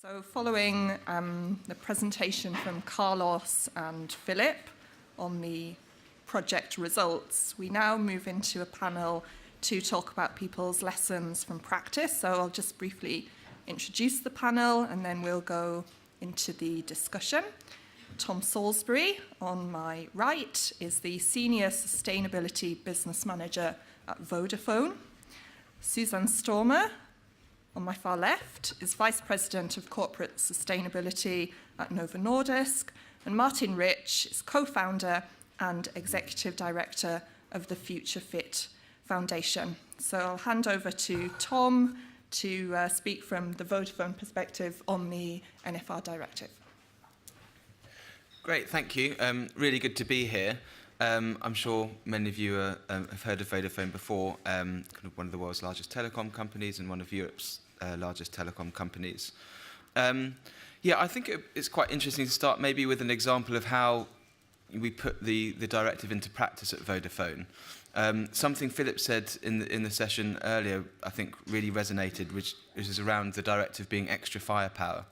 So following the presentation from Carlos and Philip on the project results, we now move into a panel to talk about people's lessons from practice. So I'll just briefly introduce the panel and then we'll go into the discussion. Tom Salisbury, on my right, is the Senior Sustainability Business Manager at Vodafone. Susanne Stormer, on my far left, is Vice President of Corporate Sustainability at Novo Nordisk, and Martin Rich is co-founder and Executive Director of the FutureFit Foundation. So I'll hand over to Tom to speak from the Vodafone perspective on the NFR Directive. Great, thank you. Really good to be here. I'm sure many of you have heard of Vodafone before, kind of one of the world's largest telecom companies and one of Europe's largest telecom companies. Yeah, I think it's quite interesting to start maybe with an example of how we put the directive into practice at Vodafone. Something Philip said in the session earlier, I think really resonated, which is around the directive being extra firepower.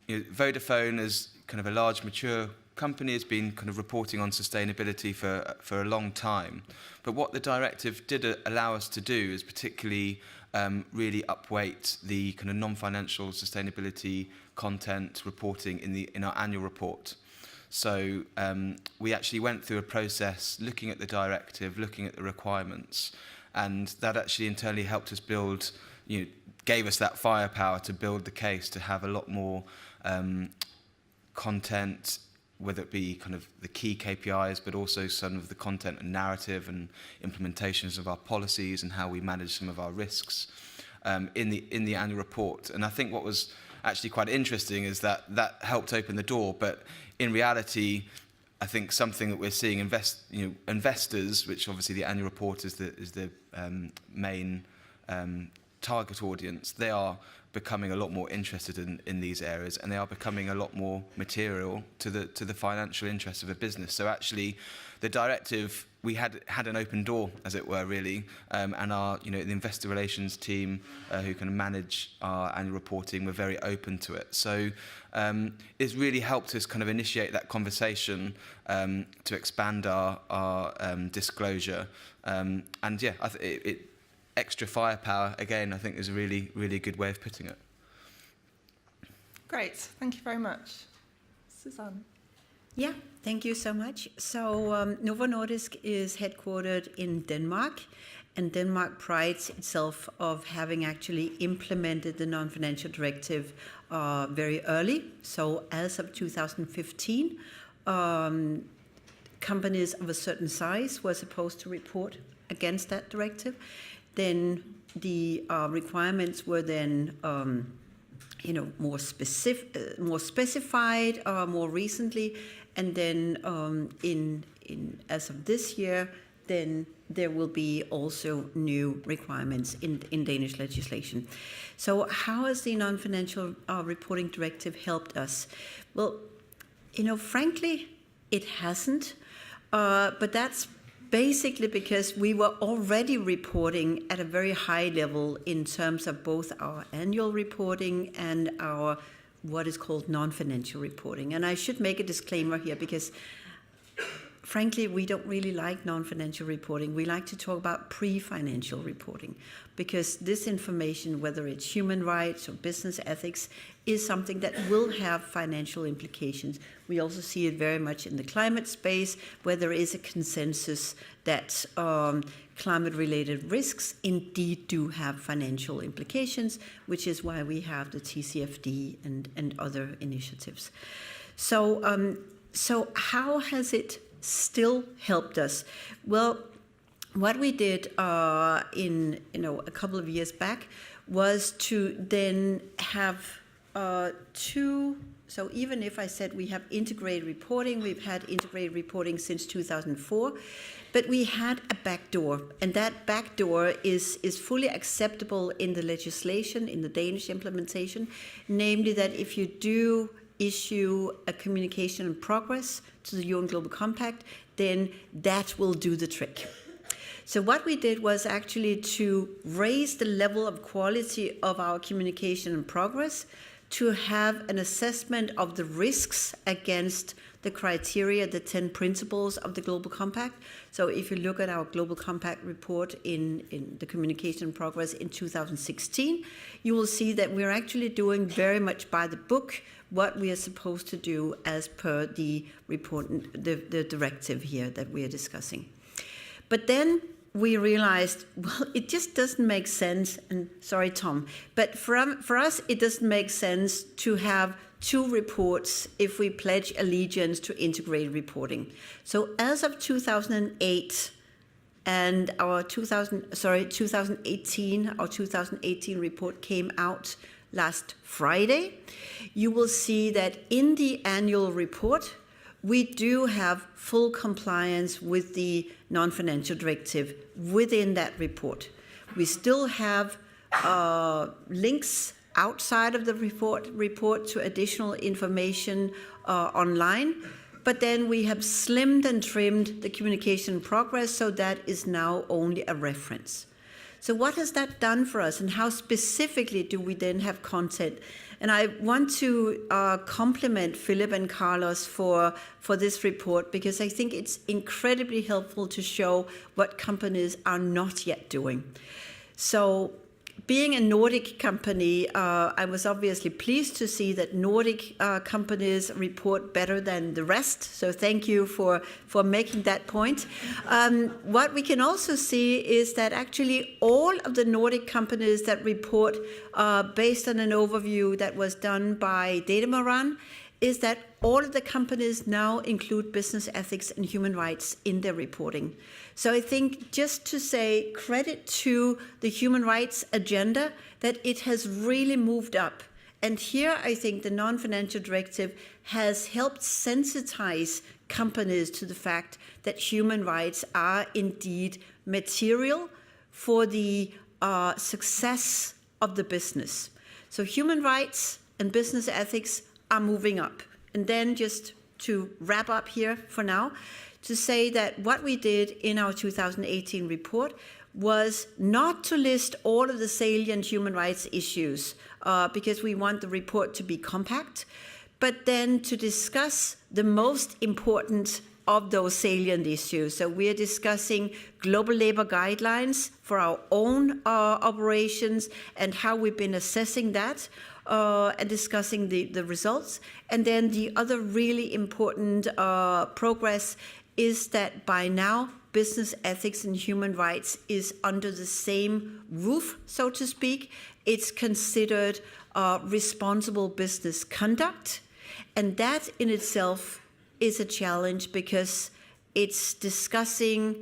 Vodafone, as kind of a large, mature company, has been kind of reporting on sustainability for a long time. But what the directive did allow us to do is particularly really upweight the kind of non-financial sustainability content reporting in our annual report. So we actually went through a process looking at the directive, looking at the requirements, and that actually internally helped us build, gave us that firepower to build the case to have a lot more content, whether it be kind of the key KPIs, but also some of the content and narrative and implementations of our policies and how we manage some of our risks in the annual report. And I think what was actually quite interesting is that helped open the door, but in reality, I think something that we're seeing investors, which obviously the annual report is the main target audience, they are becoming a lot more interested in these areas, and they are becoming a lot more material to the financial interests of a business. So actually, the directive, we had an open door, as it were, really, and our the investor relations team who can manage our annual reporting were very open to it. So it's really helped us kind of initiate that conversation to expand our disclosure, and yeah, extra firepower, again, I think is a really, really good way of putting it. Great, thank you very much. Susanne. Yeah, thank you so much. So Novo Nordisk is headquartered in Denmark, and Denmark prides itself of having actually implemented the non-financial directive very early. So as of 2015, companies of a certain size were supposed to report against that directive. Then the requirements were then, more specified more recently, and then as of this year, then there will be also new requirements in Danish legislation. So how has the non-financial reporting directive helped us? Well, frankly, it hasn't, but that's basically because we were already reporting at a very high level in terms of both our annual reporting and our what is called non-financial reporting. And I should make a disclaimer here because, frankly, we don't really like non-financial reporting. We like to talk about pre-financial reporting because this information, whether it's human rights or business ethics, is something that will have financial implications. We also see it very much in the climate space, where there is a consensus that climate-related risks indeed do have financial implications, which is why we have the TCFD and other initiatives. So how has it still helped us? Well, what we did in a couple of years back was to then have two. So even if I said we have integrated reporting, we've had integrated reporting since 2004, but we had a backdoor, and that backdoor is fully acceptable in the legislation, in the Danish implementation, namely that if you do issue a communication in progress to the UN Global Compact, then that will do the trick. So what we did was actually to raise the level of quality of our communication and progress, to have an assessment of the risks against the criteria, the 10 principles of the Global Compact. So if you look at our Global Compact report in the communication and progress in 2016, you will see that we're actually doing very much by the book what we are supposed to do as per the report, the directive here that we are discussing. But then we realized, well, it just doesn't make sense, and sorry, Tom, but for us, it doesn't make sense to have 2 reports if we pledge allegiance to integrated reporting. So as of 2008, and our 2018 report came out last Friday, you will see that in the annual report, we do have full compliance with the non-financial directive within that report. We still have links outside of the report to additional information online, but then we have slimmed and trimmed the communication progress, so that is now only a reference. So what has that done for us, and how specifically do we then have content? And I want to compliment Philip and Carlos for this report, because I think it's incredibly helpful to show what companies are not yet doing. So being a Nordic company, I was obviously pleased to see that Nordic companies report better than the rest. So thank you for making that point. What we can also see is that actually all of the Nordic companies that report based on an overview that was done by Datamaran is that all of the companies now include business ethics and human rights in their reporting. So I think just to say credit to the human rights agenda, that it has really moved up. And here I think the non-financial directive has helped sensitize companies to the fact that human rights are indeed material for the success of the business. So human rights and business ethics are moving up. And then just to wrap up here for now, to say that what we did in our 2018 report was not to list all of the salient human rights issues, because we want the report to be compact, but then to discuss the most important of those salient issues. So we are discussing global labor guidelines for our own operations and how we've been assessing that, and discussing the results. And then the other really important progress is that by now, business ethics and human rights is under the same roof, so to speak. It's considered responsible business conduct. And that in itself is a challenge, because it's discussing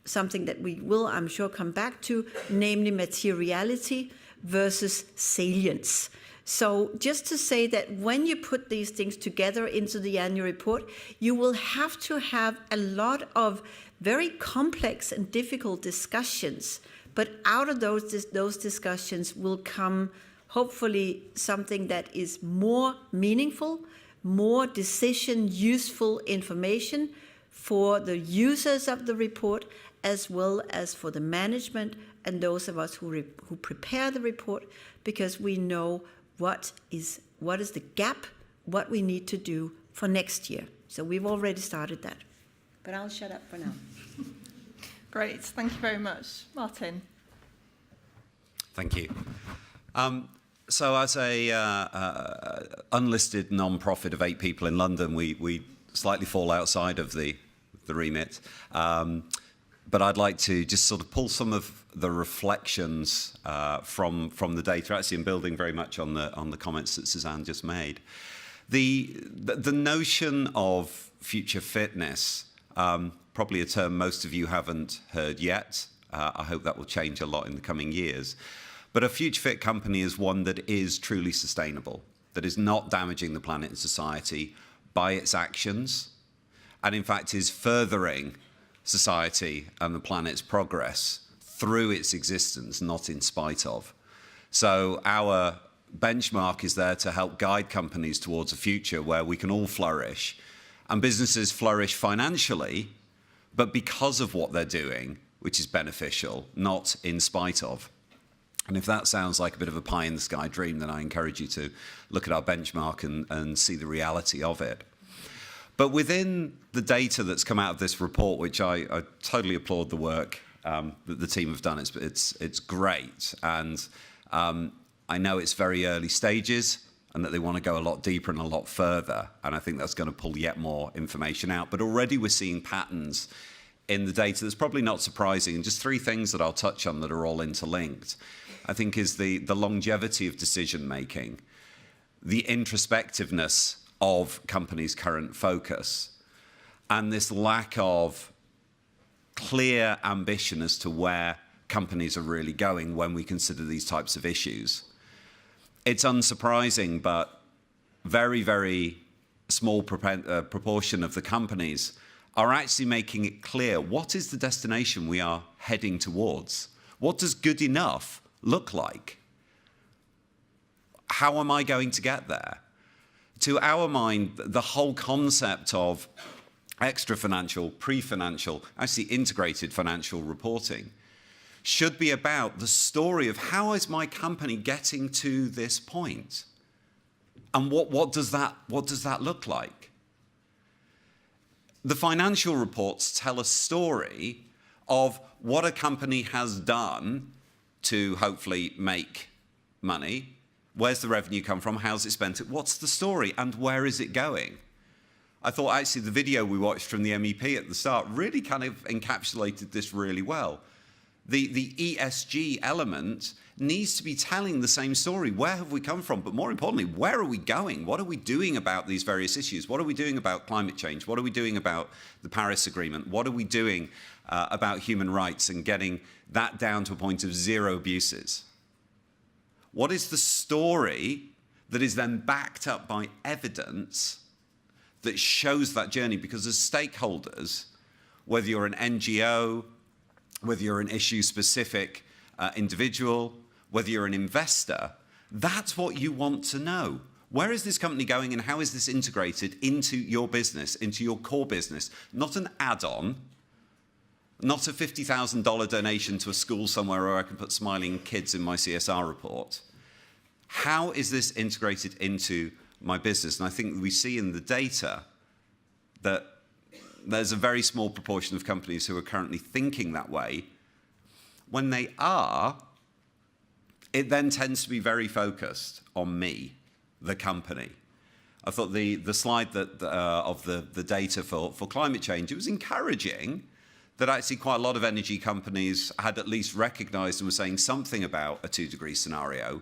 something that we will, I'm sure, come back to, namely materiality versus salience. So just to say that when you put these things together into the annual report, you will have to have a lot of very complex and difficult discussions. But out of those discussions will come, hopefully, something that is more meaningful, more decision-useful information for the users of the report, as well as for the management and those of us who prepare the report, because we know what is the gap, what we need to do for next year. So we've already started that. But I'll shut up for now. Great, thank you very much. Martin. Thank you. So as a unlisted non-profit of 8 people in London, we slightly fall outside of the remit. But I'd like to just sort of pull some of the reflections from the data, actually, and building very much on the comments that Susanne just made. The notion of future fitness, probably a term most of you haven't heard yet. I hope that will change a lot in the coming years. But a future fit company is one that is truly sustainable, that is not damaging the planet and society by its actions, and in fact is furthering society and the planet's progress through its existence, not in spite of. So our benchmark is there to help guide companies towards a future where we can all flourish, and businesses flourish financially, but because of what they're doing which is beneficial, not in spite of. And if that sounds like a bit of a pie-in-the-sky dream, then I encourage you to look at our benchmark and see the reality of it. But within the data that's come out of this report, which I totally applaud the work that the team have done, it's great. And I know it's very early stages and that they want to go a lot deeper and a lot further. And I think that's going to pull yet more information out. But already we're seeing patterns in the data that's probably not surprising. And just three things that I'll touch on that are all interlinked, I think, is the longevity of decision making, the introspectiveness of companies' current focus, and this lack of clear ambition as to where companies are really going when we consider these types of issues. It's unsurprising, but very, very small proportion of the companies are actually making it clear what is the destination we are heading towards. What does good enough look like? How am I going to get there? To our mind, the whole concept of extra-financial, pre-financial, actually integrated financial reporting should be about the story of how is my company getting to this point? And what does that look like? The financial reports tell a story of what a company has done to hopefully make money. Where's the revenue come from? How's it spent? What's the story? And where is it going? I thought actually the video we watched from the MEP at the start really kind of encapsulated this really well. The ESG element needs to be telling the same story. Where have we come from? But more importantly, where are we going? What are we doing about these various issues? What are we doing about climate change? What are we doing about the Paris Agreement? What are we doing about human rights and getting that down to a point of zero abuses? What is the story that is then backed up by evidence that shows that journey? Because as stakeholders, whether you're an NGO, whether you're an issue-specific individual, whether you're an investor, that's what you want to know. Where is this company going and how is this integrated into your business, into your core business? Not an add-on, not a $50,000 donation to a school somewhere where I can put smiling kids in my CSR report. How is this integrated into my business? And I think we see in the data that there's a very small proportion of companies who are currently thinking that way. When they are, it then tends to be very focused on me, the company. I thought the slide that of the data for climate change, it was encouraging that actually quite a lot of energy companies had at least recognized and were saying something about a 2-degree scenario.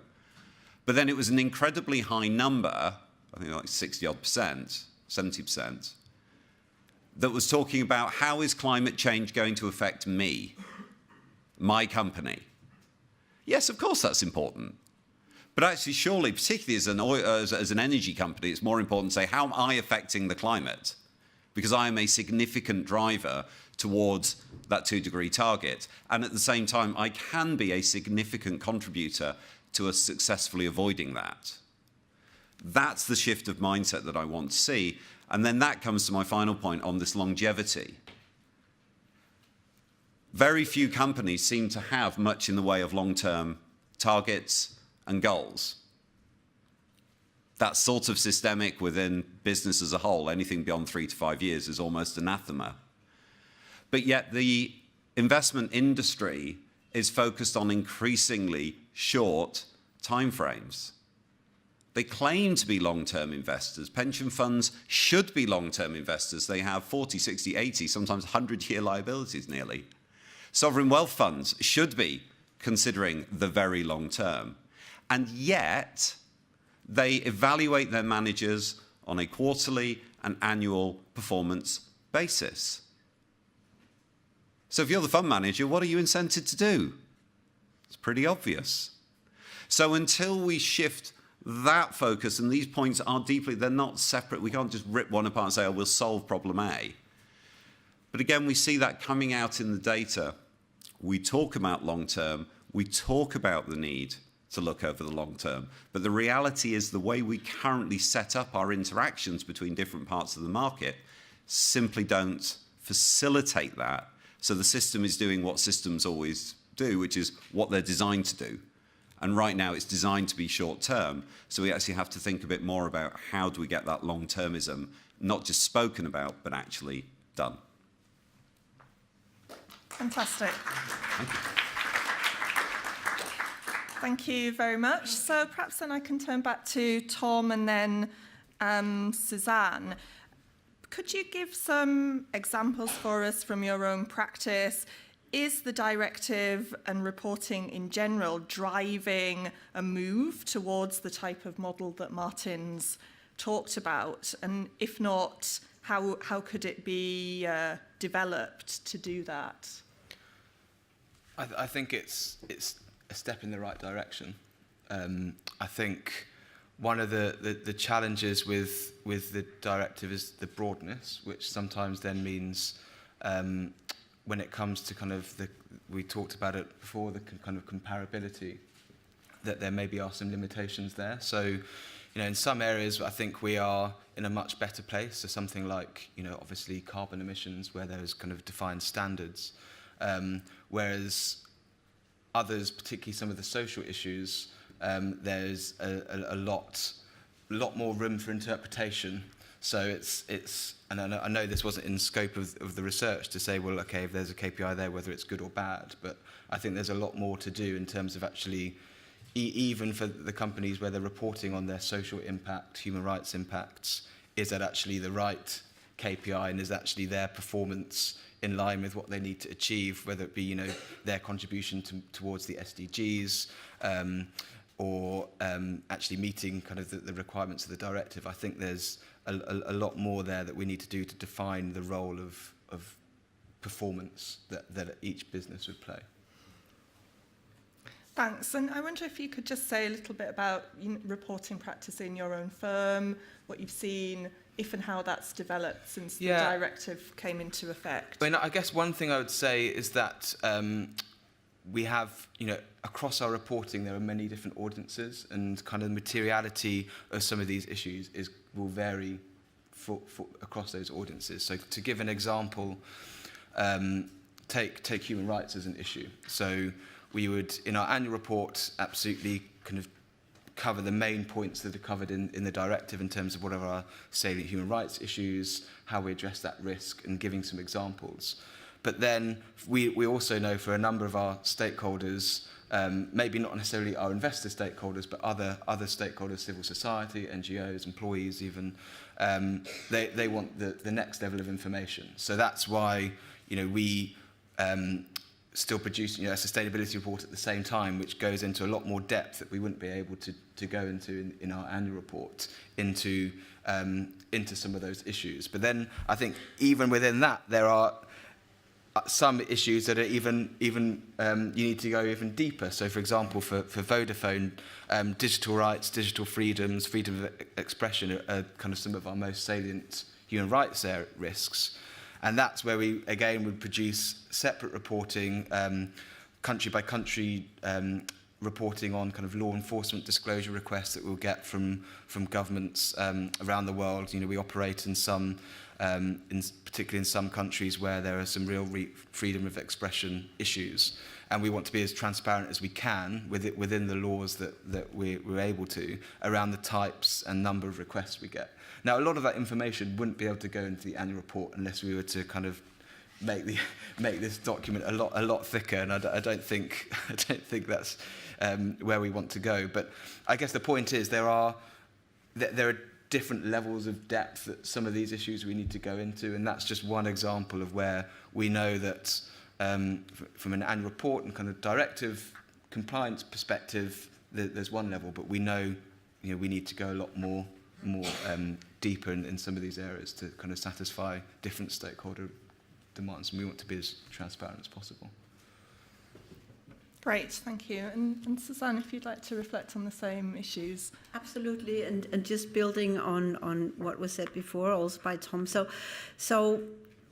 But then it was an incredibly high number, I think like 60-odd%, 70%, that was talking about how is climate change going to affect me, my company. Yes, of course that's important. But actually, surely, particularly as an energy company, it's more important to say, how am I affecting the climate? Because I am a significant driver towards that 2-degree target. And at the same time, I can be a significant contributor to us successfully avoiding that. That's the shift of mindset that I want to see. And then that comes to my final point on this longevity. Very few companies seem to have much in the way of long-term targets and goals. That's sort of systemic within business as a whole. Anything beyond 3 to 5 years is almost anathema. But yet the investment industry is focused on increasingly short timeframes. They claim to be long-term investors. Pension funds should be long-term investors. They have 40, 60, 80, sometimes 100-year liabilities nearly. Sovereign wealth funds should be considering the very long term. And yet, they evaluate their managers on a quarterly and annual performance basis. So if you're the fund manager, what are you incented to do? It's pretty obvious. So until we shift that focus, and these points are deeply, they're not separate. We can't just rip one apart and say, oh, we'll solve problem A. But again, we see that coming out in the data. We talk about long term. We talk about the need to look over the long term. But the reality is the way we currently set up our interactions between different parts of the market simply don't facilitate that So the system is doing what systems always do, which is what they're designed to do. And right now it's designed to be short term. So we actually have to think a bit more about how do we get that long termism, not just spoken about, but actually done. Fantastic. Thank you. Thank you very much. So perhaps then I can turn back to Tom and then Susanne. Could you give some examples for us from your own practice? Is the directive and reporting in general driving a move towards the type of model that Martin's talked about? And if not, how could it be developed to do that? I think it's a step in the right direction. I think one of the challenges with the directive is the broadness, which sometimes then means when it comes to kind of we talked about it before, the kind of comparability, that there maybe are some limitations there. So, you know, in some areas, I think we are in a much better place. So something like, you know, obviously carbon emissions, where there's kind of defined standards, whereas others, particularly some of the social issues, there's a lot more room for interpretation. So it's and I know this wasn't in scope of the research to say, well, okay, if there's a KPI there, whether it's good or bad, but I think there's a lot more to do in terms of actually, even for the companies where they're reporting on their social impact, human rights impacts, is that actually the right KPI, and is actually their performance in line with what they need to achieve, whether it be, you know, their contribution towards the SDGs, or actually meeting kind of the requirements of the directive. I think there's a lot more there that we need to do to define the role of performance that each business would play. Thanks. And I wonder if you could just say a little bit about reporting practice in your own firm, what you've seen, if and how that's developed since the directive came into effect. I mean, I guess one thing I would say is that we have, you know, across our reporting, there are many different audiences, and kind of the materiality of some of these issues will vary for across those audiences. So to give an example, take human rights as an issue. So we would, in our annual report, absolutely kind of cover the main points that are covered in the directive in terms of what are our salient human rights issues, how we address that risk, and giving some examples. But then we also know for a number of our stakeholders, maybe not necessarily our investor stakeholders, but other stakeholders, civil society, NGOs, employees even, they want the next level of information. So that's why, you know, we still produce, you know, a sustainability report at the same time, which goes into a lot more depth that we wouldn't be able to go into in our annual report, into some of those issues. But then I think even within that, there are some issues that are even you need to go even deeper. So, for example, for Vodafone, digital rights, digital freedoms, freedom of expression are kind of some of our most salient human rights risks. And that's where we, again, would produce separate reporting, country by country reporting on kind of law enforcement disclosure requests that we'll get from governments around the world. You know, we operate in some, particularly in some countries where there are some real freedom of expression issues. And we want to be as transparent as we can within the laws that we're able to around the types and number of requests we get. Now, a lot of that information wouldn't be able to go into the annual report unless we were to kind of make this document a lot thicker, and I don't think that's where we want to go. But I guess the point is there are different levels of depth that some of these issues we need to go into, and that's just one example of where we know that from an annual report and kind of directive compliance perspective, there's one level, but we know, you know, we need to go a lot more deeper in some of these areas to kind of satisfy different stakeholder demands, and we want to be as transparent as possible. Great, thank you. And Susanne, if you'd like to reflect on the same issues. Absolutely, and just building on what was said before, also by Tom. So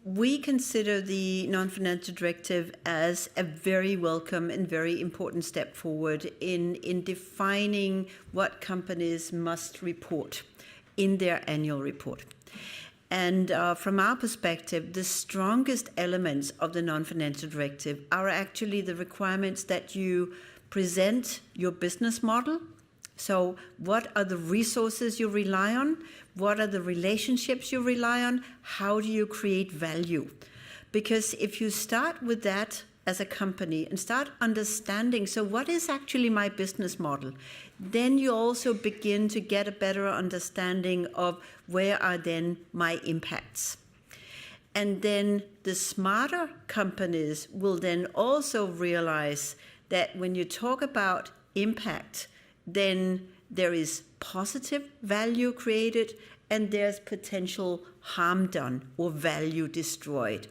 we consider the non-financial directive as a very welcome and very important step forward in defining what companies must report in their annual report. And from our perspective, the strongest elements of the non-financial directive are actually the requirements that you present your business model. So what are the resources you rely on? What are the relationships you rely on? How do you create value? Because if you start with that as a company and start understanding, so what is actually my business model? Then you also begin to get a better understanding of where are then my impacts. And then the smarter companies will then also realize that when you talk about impact, then there is positive value created and there's potential harm done or value destroyed.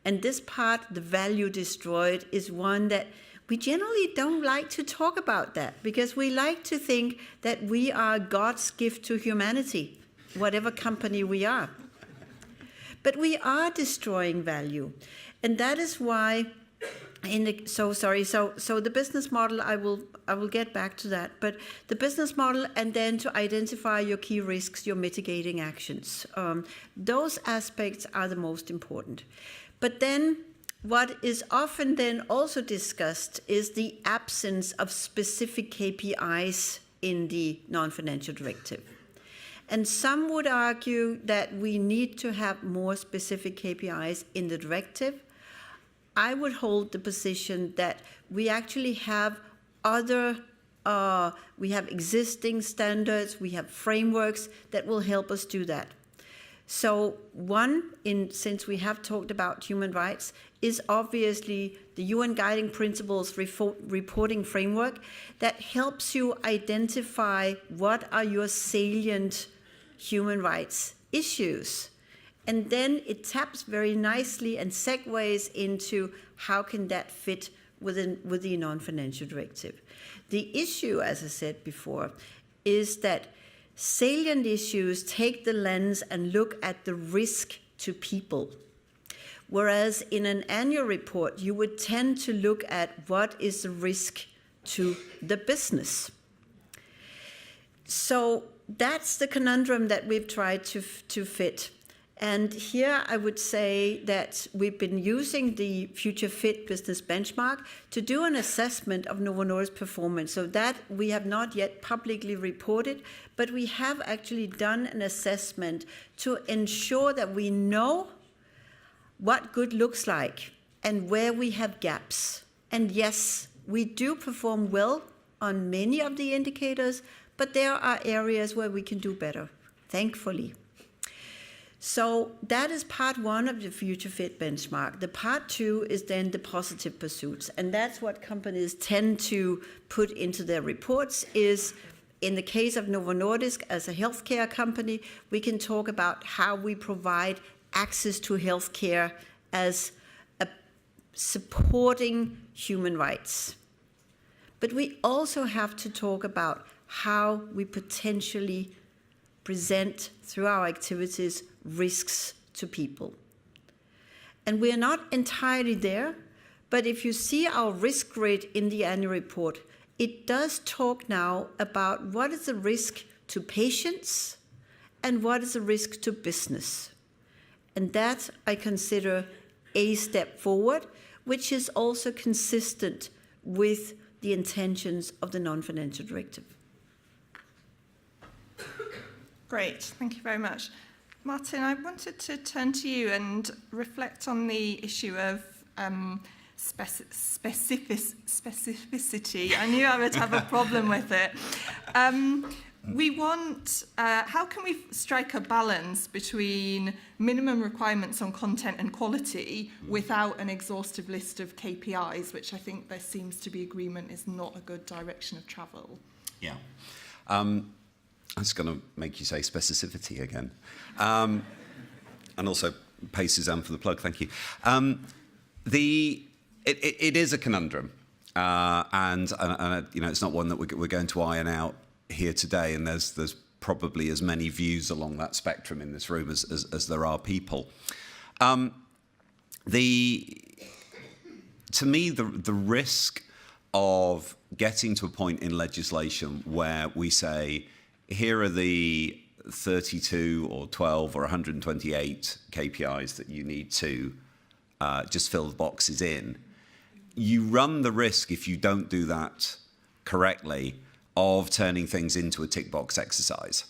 And this part, the value destroyed, is one that we generally don't like to talk about that because we like to think that we are God's gift to humanity, whatever company we are. But we are destroying value. And that is why so the business model, I will get back to that, but the business model and then to identify your key risks, your mitigating actions. Those aspects are the most important. But then what is often then also discussed is the absence of specific KPIs in the non-financial directive. And some would argue that we need to have more specific KPIs in the directive. I would hold the position that we actually have we have existing standards, we have frameworks that will help us do that. So since we have talked about human rights, is obviously the UN Guiding Principles reporting framework that helps you identify what are your salient human rights issues. And then it taps very nicely and segues into how can that fit with the non-financial directive. The issue, as I said before, is that salient issues take the lens and look at the risk to people. Whereas in an annual report, you would tend to look at what is the risk to the business. So that's the conundrum that we've tried to fit. And here I would say that we've been using the FutureFit business benchmark to do an assessment of Novo Nordisk's performance. So that we have not yet publicly reported, but we have actually done an assessment to ensure that we know what good looks like and where we have gaps. And yes, we do perform well on many of the indicators, but there are areas where we can do better, thankfully. So that is part one of the FutureFit benchmark. The part two is then the positive pursuits. And that's what companies tend to put into their reports is, in the case of Novo Nordisk as a healthcare company, we can talk about how we provide access to healthcare as a supporting human rights. But we also have to talk about how we potentially present through our activities risks to people. And we are not entirely there, but if you see our risk grid in the annual report, it does talk now about what is the risk to patients and what is the risk to business. And that I consider a step forward, which is also consistent with the intentions of the non-financial directive. Great, thank you very much. Martin, I wanted to turn to you and reflect on the issue of specificity. I knew I would have a problem with it. We want, how can we strike a balance between minimum requirements on content and quality without an exhaustive list of KPIs, which I think there seems to be agreement is not a good direction of travel? Yeah. I was going to make you say specificity again. And also pay Susanne for the plug, thank you. It is a conundrum, and you know, it's not one that we're going to iron out here today, and there's probably as many views along that spectrum in this room as there are people. To me, the risk of getting to a point in legislation where we say, here are the 32 or 12 or 128 KPIs that you need to just fill the boxes in, you run the risk, if you don't do that correctly, of turning things into a tick box exercise.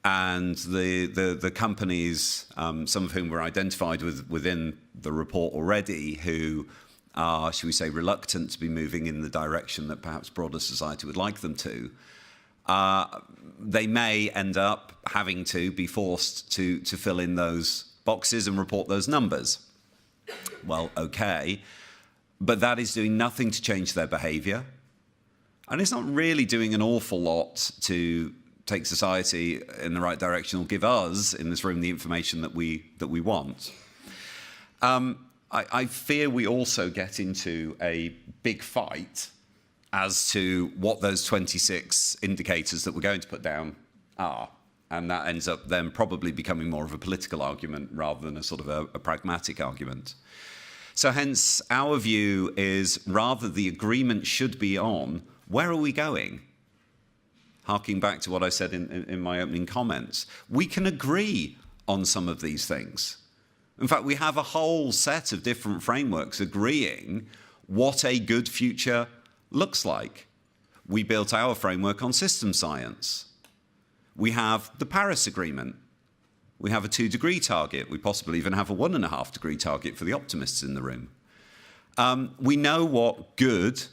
And the companies, some of whom were identified within the report already, who are, shall we say, reluctant to be moving in the direction that perhaps broader society would like them to, they may end up having to be forced to fill in those boxes and report those numbers. Well, okay, but that is doing nothing to change their behaviour, and it's not really doing an awful lot to take society in the right direction or give us in this room the information that we want. I fear we also get into a big fight as to what those 26 indicators that we're going to put down are. And that ends up then probably becoming more of a political argument rather than a sort of a pragmatic argument. So hence, our view is rather the agreement should be on where are we going? Harking back to what I said in my opening comments, we can agree on some of these things. In fact, we have a whole set of different frameworks agreeing what a good future looks like. We built our framework on system science. We have the Paris Agreement. We have a 2-degree target. We possibly even have a 1.5-degree target for the optimists in the room. We know what good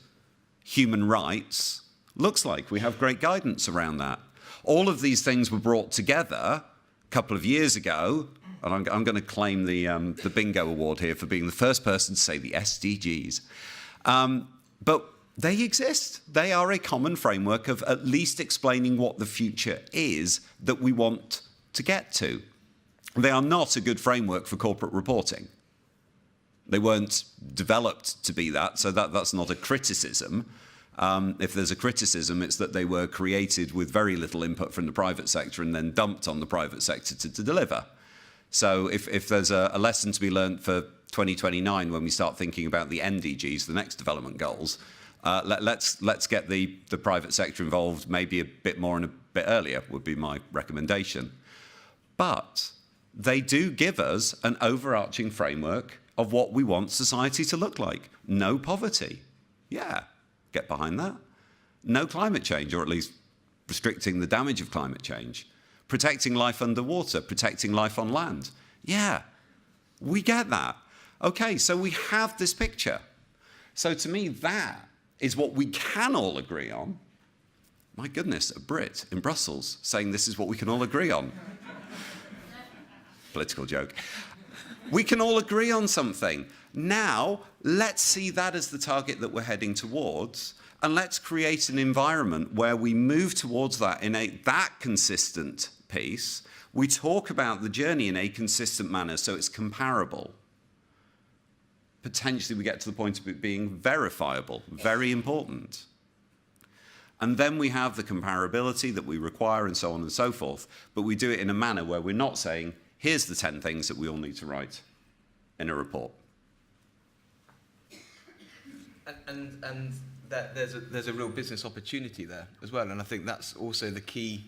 human rights looks like. We have great guidance around that. All of these things were brought together a couple of years ago, and I'm going to claim the bingo award here for being the first person to say the SDGs. But they exist. They are a common framework of at least explaining what the future is that we want to get to. They are not a good framework for corporate reporting. They weren't developed to be that, so that's not a criticism. If there's a criticism, it's that they were created with very little input from the private sector and then dumped on the private sector to deliver. So if there's a lesson to be learned for 2029 when we start thinking about the NDGs, the next development goals, let's get the private sector involved maybe a bit more and a bit earlier would be my recommendation. But they do give us an overarching framework of what we want society to look like. No poverty. Yeah, get behind that. No climate change, or at least restricting the damage of climate change. Protecting life underwater, protecting life on land. Yeah, we get that. Okay, so we have this picture. So to me, that is what we can all agree on. My goodness, a Brit in Brussels saying this is what we can all agree on. Political joke. We can all agree on something. Now, let's see that as the target that we're heading towards, and let's create an environment where we move towards that in that consistent piece. We talk about the journey in a consistent manner so it's comparable. Potentially we get to the point of it being verifiable, very important. And then we have the comparability that we require and so on and so forth, but we do it in a manner where we're not saying, here's the 10 things that we all need to write in a report. And that there's a real business opportunity there as well, and I think that's also the key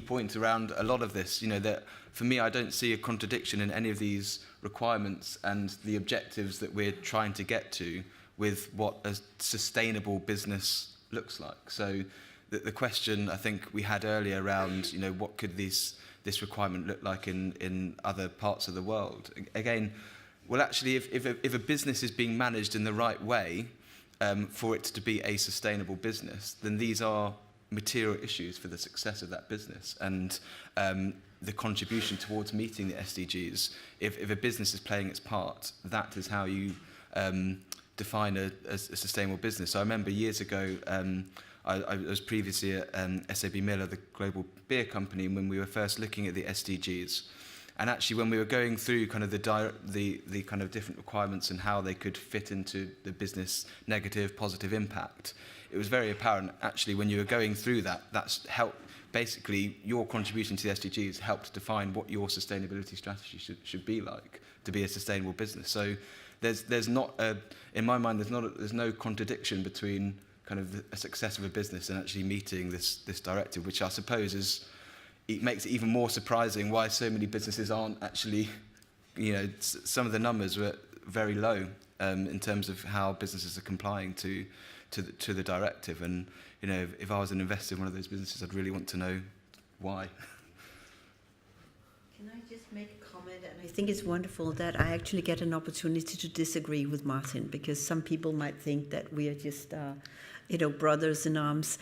point around a lot of this. You know, that for me, I don't see a contradiction in any of these requirements and the objectives that we're trying to get to with what a sustainable business looks like. So the question I think we had earlier around, you know, what could this requirement look like in other parts of the world? Again, well, actually, if a business is being managed in the right way for it to be a sustainable business, then these are material issues for the success of that business and the contribution towards meeting the SDGs. If a business is playing its part, that is how you define a sustainable business. So I remember years ago, I was previously at SAB Miller, the global beer company, when we were first looking at the SDGs. And actually, when we were going through kind of the kind of different requirements and how they could fit into the business negative, positive impact, it was very apparent, actually, when you were going through that, that's helped, basically, your contribution to the SDGs helped define what your sustainability strategy should be like to be a sustainable business. So there's not, in my mind, there's no contradiction between kind of a success of a business and actually meeting this directive, which I suppose is it makes it even more surprising why so many businesses aren't actually, some of the numbers were very low in terms of how businesses are complying to the directive. And if I was an investor in one of those businesses, I'd really want to know why. Can I just make a comment? And I think it's wonderful that I actually get an opportunity to disagree with Martin, because some people might think that we are just, brothers in arms.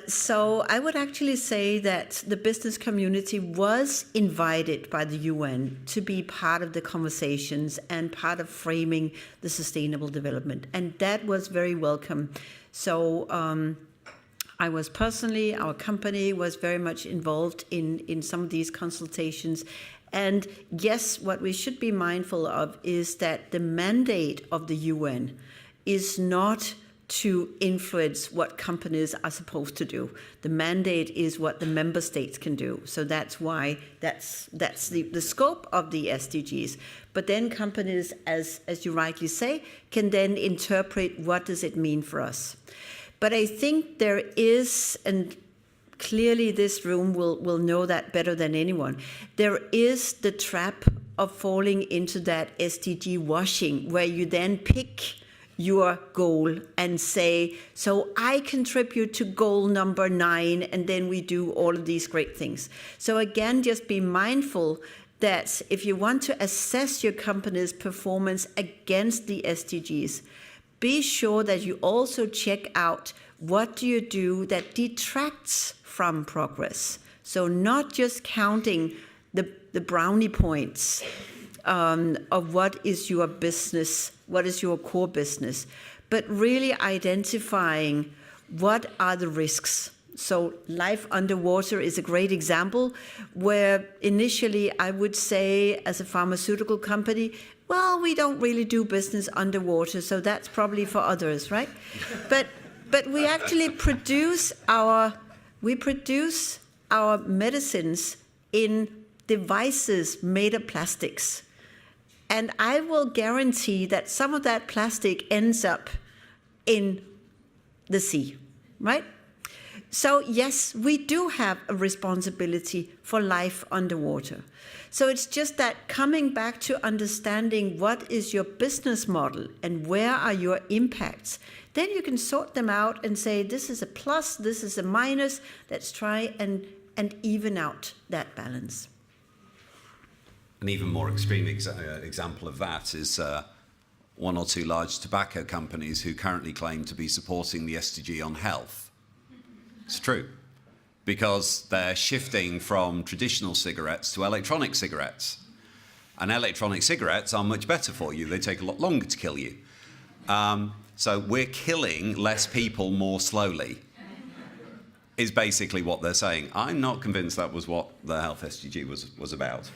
So I would actually say that the business community was invited by the UN to be part of the conversations and part of framing the sustainable development. And that was very welcome. So I was personally, our company was very much involved in some of these consultations. And yes, what we should be mindful of is that the mandate of the UN is not to influence what companies are supposed to do. The mandate is what the member states can do. So that's why that's the scope of the SDGs. But then companies, as you rightly say, can then interpret what does it mean for us. But I think there is, and clearly this room will know that better than anyone, there is the trap of falling into that SDG washing, where you then pick your goal and say, so I contribute to goal number 9, and then we do all of these great things. So again, just be mindful that if you want to assess your company's performance against the SDGs, be sure that you also check out what do you do that detracts from progress. So not just counting the brownie points of what is your business, what is your core business, but really identifying what are the risks. So life underwater is a great example, where initially I would say, as a pharmaceutical company, well, we don't really do business underwater, so that's probably for others, right? But we actually produce our medicines in devices made of plastics. And I will guarantee that some of that plastic ends up in the sea, right? So yes, we do have a responsibility for life underwater. So it's just that coming back to understanding what is your business model and where are your impacts, then you can sort them out and say, this is a plus, this is a minus, let's try and even out that balance. An even more extreme example of that is one or two large tobacco companies who currently claim to be supporting the SDG on health. It's true, because they're shifting from traditional cigarettes to electronic cigarettes. And electronic cigarettes are much better for you. They take a lot longer to kill you. So we're killing less people more slowly, is basically what they're saying. I'm not convinced that was what the health SDG was about.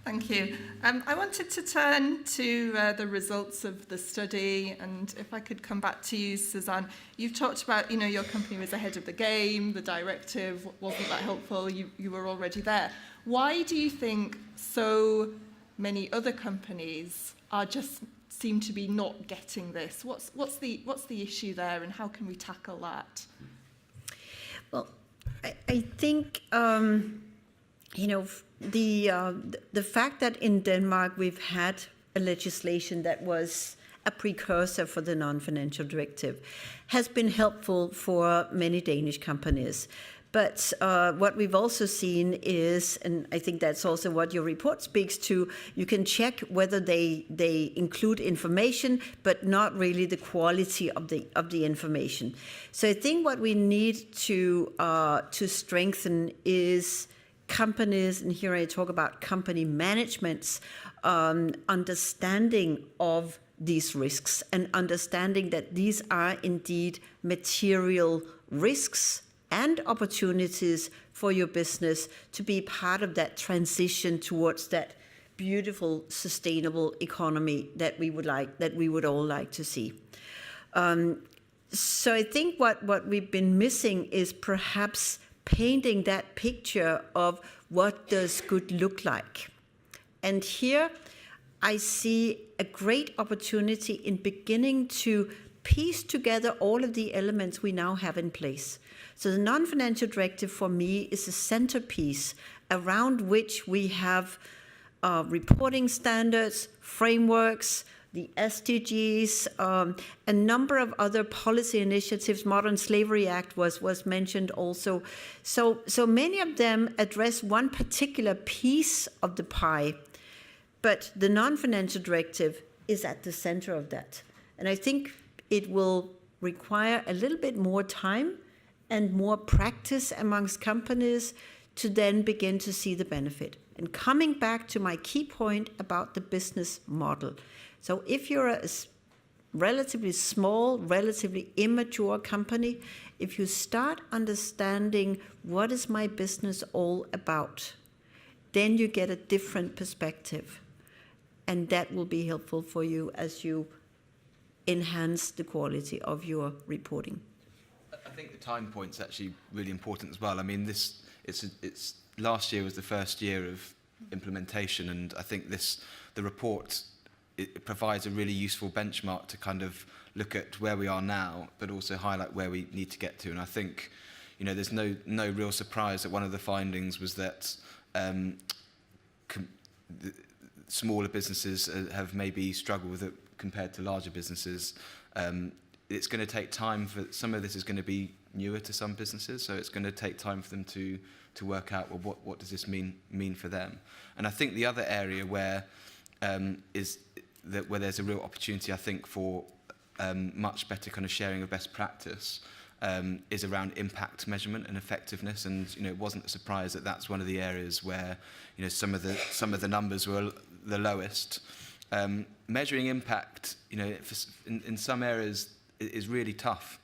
Thank you. I wanted to turn to the results of the study, and if I could come back to you, Susanne. You've talked about, your company was ahead of the game, the directive wasn't that helpful, you were already there. Why do you think so many other companies seem to be not getting this? What's the issue there, and how can we tackle that? Well, I think the fact that in Denmark we've had a legislation that was a precursor for the non-financial directive has been helpful for many Danish companies. But what we've also seen is, and I think that's also what your report speaks to, you can check whether they include information, but not really the quality of the information. So I think what we need to strengthen is companies, and here I talk about company management's understanding of these risks and understanding that these are indeed material risks and opportunities for your business to be part of that transition towards that beautiful, sustainable economy that we would all like to see. So I think what we've been missing is perhaps painting that picture of what does good look like. And here I see a great opportunity in beginning to piece together all of the elements we now have in place. So the non-financial directive for me is a centerpiece around which we have reporting standards, frameworks, the SDGs, a number of other policy initiatives. Modern Slavery Act was mentioned also. So many of them address one particular piece of the pie, but the non-financial directive is at the center of that. And I think it will require a little bit more time and more practice amongst companies to then begin to see the benefit. And coming back to my key point about the business model. So if you're a relatively small, relatively immature company, if you start understanding what is my business all about, then you get a different perspective. And that will be helpful for you as you enhance the quality of your reporting. I think the time point's actually really important as well. I mean, it's last year was the first year of implementation, and I think the report, it provides a really useful benchmark to kind of look at where we are now, but also highlight where we need to get to. And I think, there's no real surprise that one of the findings was that smaller businesses have maybe struggled with it compared to larger businesses. It's going to take time for some of this is going to be newer to some businesses, so it's going to take time for them to work out, well, what does this mean for them? And I think the other area where where there's a real opportunity, I think, for much better kind of sharing of best practice is around impact measurement and effectiveness. And it wasn't a surprise that that's one of the areas where some of the numbers were the lowest. Measuring impact, in some areas is really tough.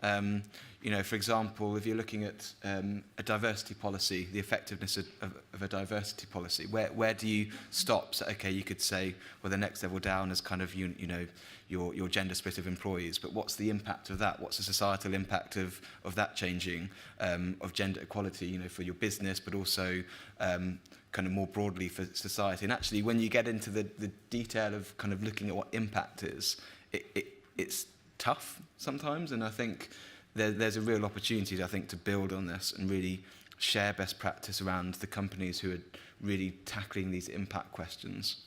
For example, if you're looking at a diversity policy, the effectiveness of a diversity policy, where do you stop? So, okay, you could say, well, the next level down is kind of your gender split of employees, but what's the impact of that? What's the societal impact of that changing, of gender equality, for your business, but also kind of more broadly for society? And actually, when you get into the detail of kind of looking at what impact is, it's tough sometimes, and I think there's a real opportunity, I think, to build on this and really share best practice around the companies who are really tackling these impact questions.